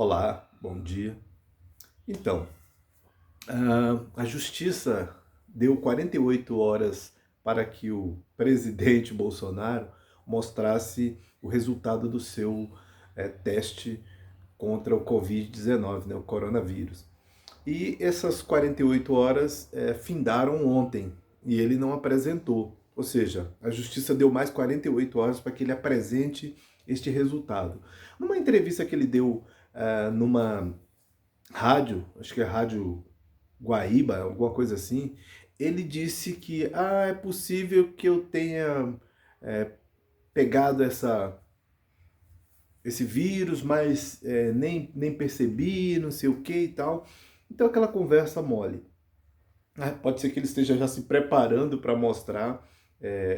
Olá, bom dia. Então, a Justiça deu 48 horas para que o presidente Bolsonaro mostrasse o resultado do seu teste contra o Covid-19, né, o coronavírus. E essas 48 horas findaram ontem e ele não apresentou. Ou seja, a Justiça deu mais 48 horas para que ele apresente este resultado. Numa entrevista que ele deu numa rádio, acho que é Rádio Guaíba, alguma coisa assim, ele disse que é possível que eu tenha é, pegado esse vírus, mas nem percebi, não sei o que e tal. Então aquela conversa mole. Pode ser que ele esteja já se preparando para mostrar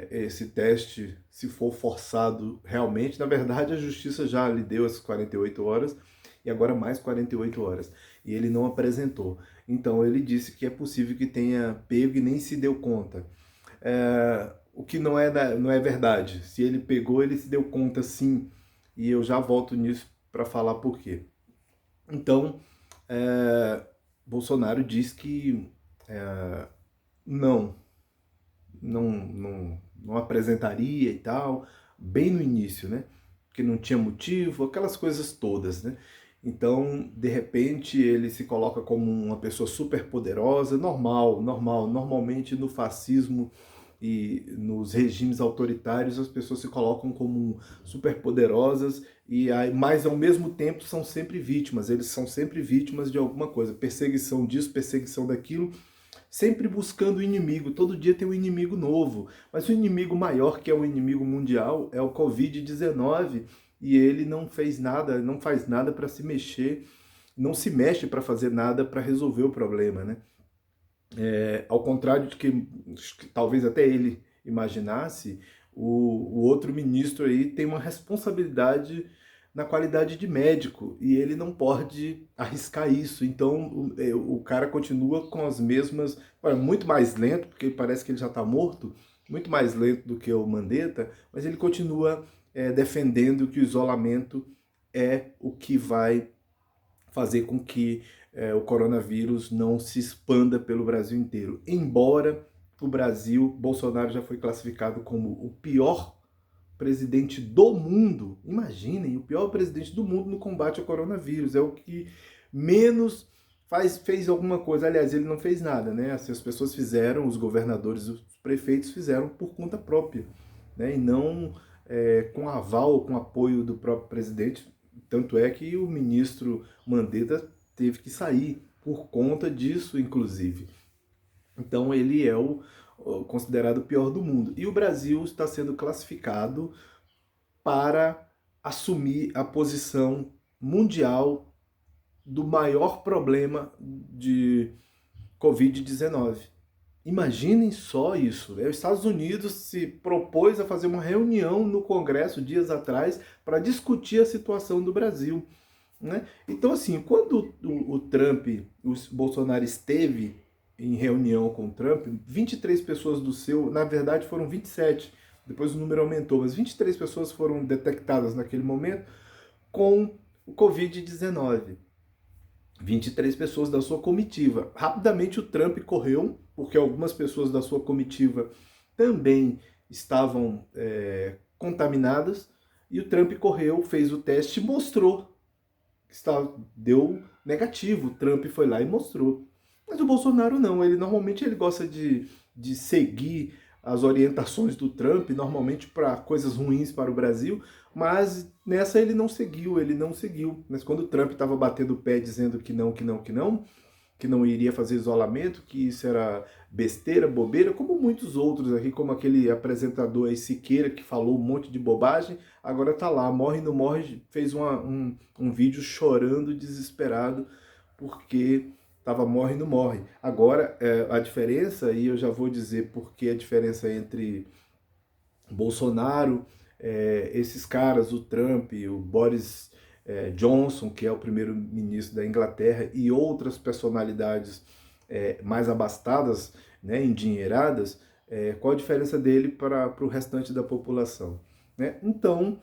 esse teste, se for forçado realmente. Na verdade, a justiça já lhe deu as 48 horas e agora mais 48 horas. E ele não apresentou. Então ele disse que é possível que tenha pego e nem se deu conta. O que não é verdade. Se ele pegou, ele se deu conta sim. E eu já volto nisso para falar por quê. Então, Bolsonaro diz que não, não apresentaria e tal, bem no início, né? Porque não tinha motivo, aquelas coisas todas, né? Então, de repente, ele se coloca como uma pessoa super poderosa, normalmente no fascismo e nos regimes autoritários as pessoas se colocam como super poderosas mas ao mesmo tempo são sempre vítimas, eles são sempre vítimas de alguma coisa, perseguição disso, perseguição daquilo, sempre buscando o inimigo. Todo dia tem um inimigo novo, mas o inimigo maior, que é o inimigo mundial, é o Covid-19, e ele não fez nada, não faz nada para se mexer, não se mexe para fazer nada para resolver o problema, né? Ao contrário de que talvez até ele imaginasse, o outro ministro aí tem uma responsabilidade na qualidade de médico e ele não pode arriscar isso. Então o cara continua com as mesmas, muito mais lento, porque parece que ele já está morto, muito mais lento do que o Mandetta, mas ele continua defendendo que o isolamento é o que vai fazer com que o coronavírus não se expanda pelo Brasil inteiro. Embora o Brasil, Bolsonaro já foi classificado como o pior presidente do mundo. Imaginem, o pior presidente do mundo no combate ao coronavírus. É o que menos fez alguma coisa. Aliás, ele não fez nada, né? Assim, as pessoas fizeram, os governadores, os prefeitos fizeram por conta própria, né? E não com aval, com apoio do próprio presidente. Tanto é que o ministro Mandetta teve que sair por conta disso, inclusive. Então ele é o considerado o pior do mundo. E o Brasil está sendo classificado para assumir a posição mundial do maior problema de Covid-19. Imaginem só isso, né? Os Estados Unidos se propôs a fazer uma reunião no Congresso dias atrás para discutir a situação do Brasil, né? Então, assim, quando o Trump, o Bolsonaro esteve em reunião com o Trump, 23 pessoas do seu, na verdade foram 27, depois o número aumentou, mas 23 pessoas foram detectadas naquele momento com o Covid-19. 23 pessoas da sua comitiva. Rapidamente o Trump correu, porque algumas pessoas da sua comitiva também estavam contaminadas, e o Trump correu, fez o teste e mostrou que deu negativo. O Trump foi lá e mostrou. Mas o Bolsonaro não, ele normalmente ele gosta de seguir as orientações do Trump, normalmente para coisas ruins para o Brasil, mas nessa ele não seguiu. Mas quando o Trump estava batendo o pé dizendo que não iria fazer isolamento, que isso era besteira, bobeira, como muitos outros aqui, como aquele apresentador aí, Siqueira, que falou um monte de bobagem, agora tá lá, morre não morre, fez um vídeo chorando, desesperado, porque tava morre não morre. Agora, a diferença, e eu já vou dizer porque a diferença entre Bolsonaro, esses caras, o Trump, o Boris Johnson, que é o primeiro-ministro da Inglaterra, e outras personalidades mais abastadas, né, endinheiradas, qual a diferença dele para o restante da população? Né? Então,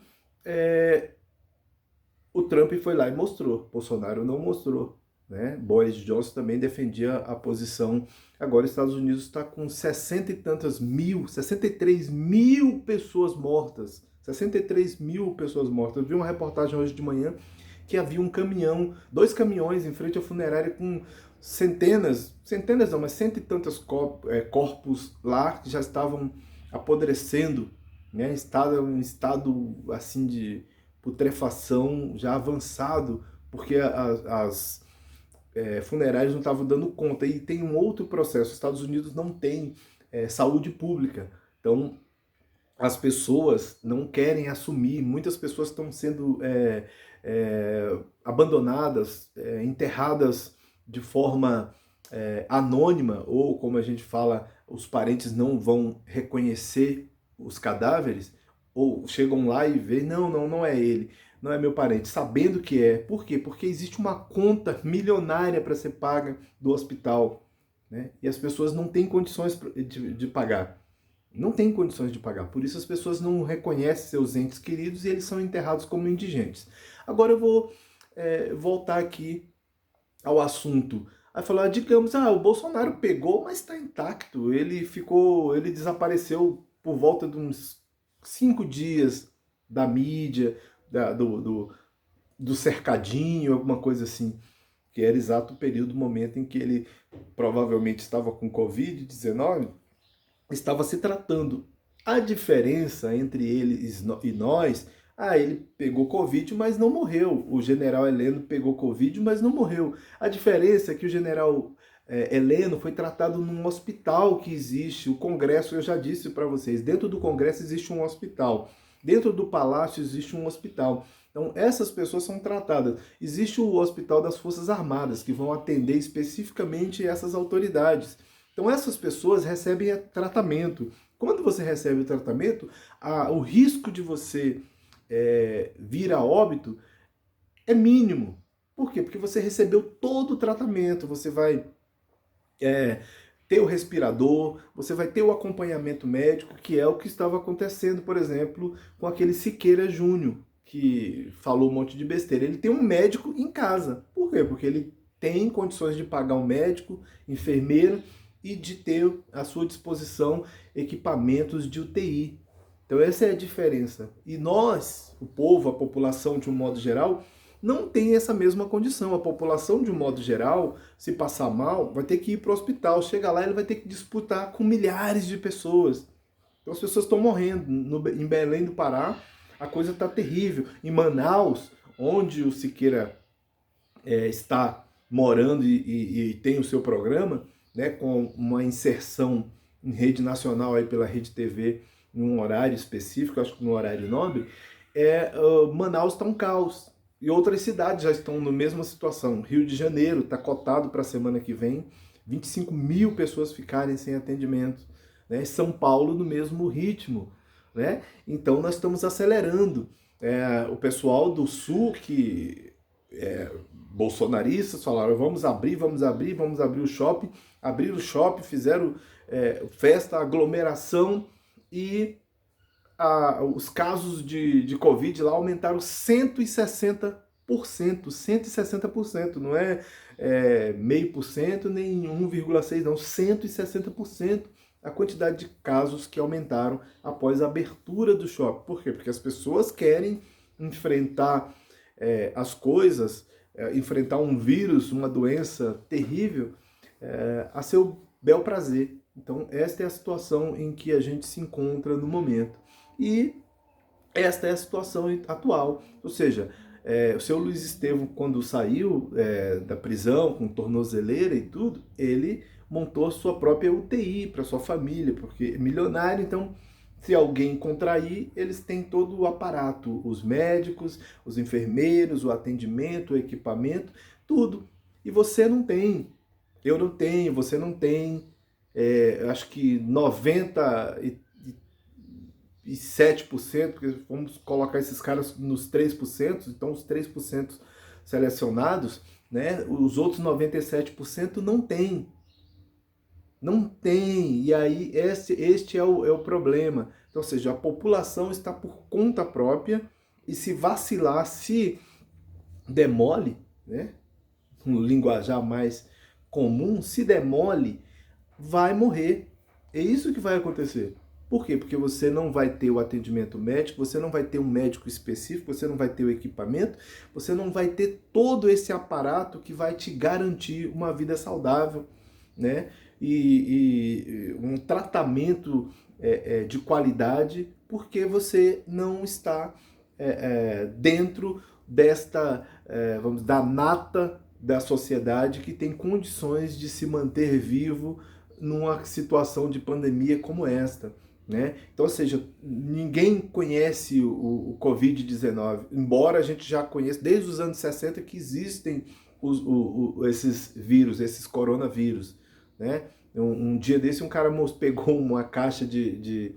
O Trump foi lá e mostrou, Bolsonaro não mostrou, né? Boris Johnson também defendia a posição. Agora os Estados Unidos está com 60 e tantas mil, 63 mil pessoas mortas. 63 mil pessoas mortas. Eu vi uma reportagem hoje de manhã que havia um caminhão, 2 caminhões em frente à funerária com centenas não, mas cento e tantos corpos lá que já estavam apodrecendo, né? Em estado assim de putrefação já avançado, porque as funerárias não estavam dando conta. E tem um outro processo, os Estados Unidos não tem saúde pública, então as pessoas não querem assumir, muitas pessoas estão sendo abandonadas, enterradas de forma anônima, ou como a gente fala, os parentes não vão reconhecer os cadáveres, ou chegam lá e veem, não é ele, não é meu parente, sabendo que é. Por quê? Porque existe uma conta milionária para ser paga do hospital, né? E as pessoas não têm condições de pagar. Não têm condições de pagar. Por isso as pessoas não reconhecem seus entes queridos e eles são enterrados como indigentes. Agora eu vou voltar aqui ao assunto. Aí falar, digamos, o Bolsonaro pegou, mas está intacto. Ele desapareceu por volta de uns 5 dias da mídia, do cercadinho, alguma coisa assim, que era exato o período, o momento em que ele provavelmente estava com Covid-19, estava se tratando. A diferença entre eles e nós, ele pegou Covid, mas não morreu. O general Heleno pegou Covid, mas não morreu. A diferença é que o general Heleno foi tratado num hospital que existe, o Congresso, eu já disse para vocês, dentro do Congresso existe um hospital, dentro do Palácio existe um hospital. Então essas pessoas são tratadas. Existe o Hospital das Forças Armadas, que vão atender especificamente essas autoridades. Então essas pessoas recebem tratamento. Quando você recebe o tratamento, o risco de você vir a óbito é mínimo. Por quê? Porque você recebeu todo o tratamento, você vai ter o respirador, você vai ter o acompanhamento médico, que é o que estava acontecendo, por exemplo, com aquele Siqueira Júnior, que falou um monte de besteira. Ele tem um médico em casa. Por quê? Porque ele tem condições de pagar um médico, enfermeiro, e de ter à sua disposição equipamentos de UTI. Então essa é a diferença. E nós, o povo, a população de um modo geral, não tem essa mesma condição. A população de um modo geral, se passar mal, vai ter que ir para o hospital. Chega lá, ele vai ter que disputar com milhares de pessoas. Então as pessoas estão morrendo. Em Belém do Pará, a coisa está terrível. Em Manaus, onde o Siqueira está morando e tem o seu programa, né, com uma inserção em rede nacional aí pela Rede TV, num horário específico, acho que no horário nobre, Manaus está um caos. E outras cidades já estão na mesma situação. Rio de Janeiro está cotado para a semana que vem 25 mil pessoas ficarem sem atendimento. Né? São Paulo no mesmo ritmo. Né? Então nós estamos acelerando. O pessoal do Sul, que bolsonaristas, falaram vamos abrir o shopping. Abriram o shopping, fizeram festa, aglomeração e os casos de Covid lá aumentaram 160%, 160%, não é 0,5% nem 1,6%, não, 160% a quantidade de casos que aumentaram após a abertura do shopping. Por quê? Porque as pessoas querem enfrentar as coisas, enfrentar um vírus, uma doença terrível, a seu bel prazer. Então esta é a situação em que a gente se encontra no momento. E esta é a situação atual. Ou seja, o seu Luiz Estevam, quando saiu da prisão, com tornozeleira e tudo, ele montou a sua própria UTI para sua família, porque é milionário, então se alguém contrair, eles têm todo o aparato, os médicos, os enfermeiros, o atendimento, o equipamento, tudo. E você não tem. Eu não tenho, você não tem. Acho que 97%, porque vamos colocar esses caras nos 3%, então os 3% selecionados, né, os outros 97% não tem. Não tem, e aí este é o problema. Então, ou seja, a população está por conta própria e se vacilar, se demole, né? Um linguajar mais comum, se demole, vai morrer. É isso que vai acontecer. Por quê? Porque você não vai ter o atendimento médico, você não vai ter um médico específico, você não vai ter o equipamento, você não vai ter todo esse aparato que vai te garantir uma vida saudável, né? E um tratamento de qualidade, porque você não está dentro desta, vamos, da nata da sociedade que tem condições de se manter vivo numa situação de pandemia como esta. Né? Então, ou seja, ninguém conhece o Covid-19, embora a gente já conheça desde os anos 60 que existem esses vírus, esses coronavírus. Né? Um dia desse um cara pegou uma caixa de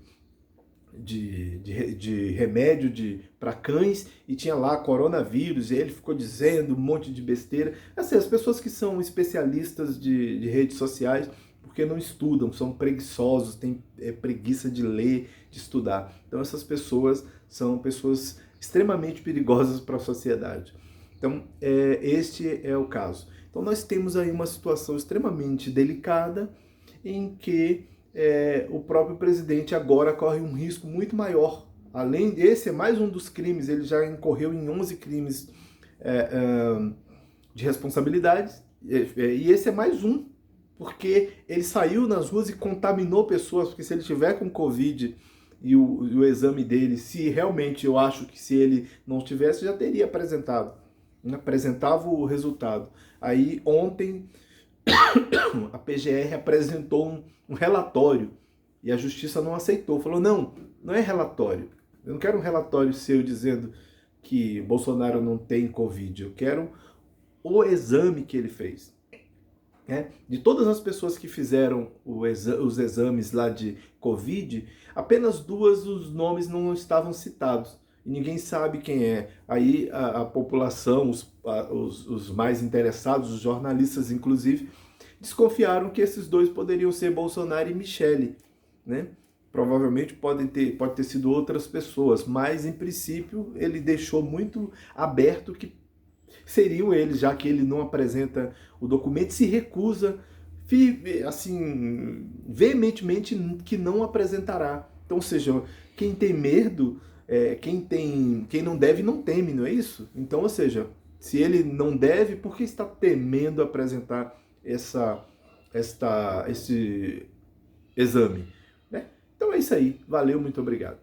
remédio para cães e tinha lá coronavírus e ele ficou dizendo um monte de besteira. Assim, as pessoas que são especialistas de redes sociais, porque não estudam, são preguiçosos, têm preguiça de ler, de estudar. Então essas pessoas são pessoas extremamente perigosas para a sociedade. Então este é o caso. Então nós temos aí uma situação extremamente delicada em que o próprio presidente agora corre um risco muito maior. Além desse, é mais um dos crimes, ele já incorreu em 11 crimes de responsabilidade, e esse é mais um, porque ele saiu nas ruas e contaminou pessoas, porque se ele tiver com Covid e o exame dele, se realmente eu acho que se ele não tivesse, já teria apresentado, apresentava o resultado. Aí ontem a PGR apresentou um relatório e a justiça não aceitou. Falou, não é relatório. Eu não quero um relatório seu dizendo que Bolsonaro não tem Covid. Eu quero o exame que ele fez. De todas as pessoas que fizeram os exames lá de Covid, apenas 2 os nomes não estavam citados. E ninguém sabe quem é. Aí a população, os mais interessados, os jornalistas inclusive, desconfiaram que esses 2 poderiam ser Bolsonaro e Michele, né? Provavelmente pode ter sido outras pessoas, mas em princípio ele deixou muito aberto que seriam eles, já que ele não apresenta o documento, se recusa assim veementemente que não apresentará. Então, ou seja, quem tem medo, quem não deve não teme, não é isso? Então, ou seja, se ele não deve, por que está temendo apresentar esse exame? Né? Então é isso aí. Valeu, muito obrigado.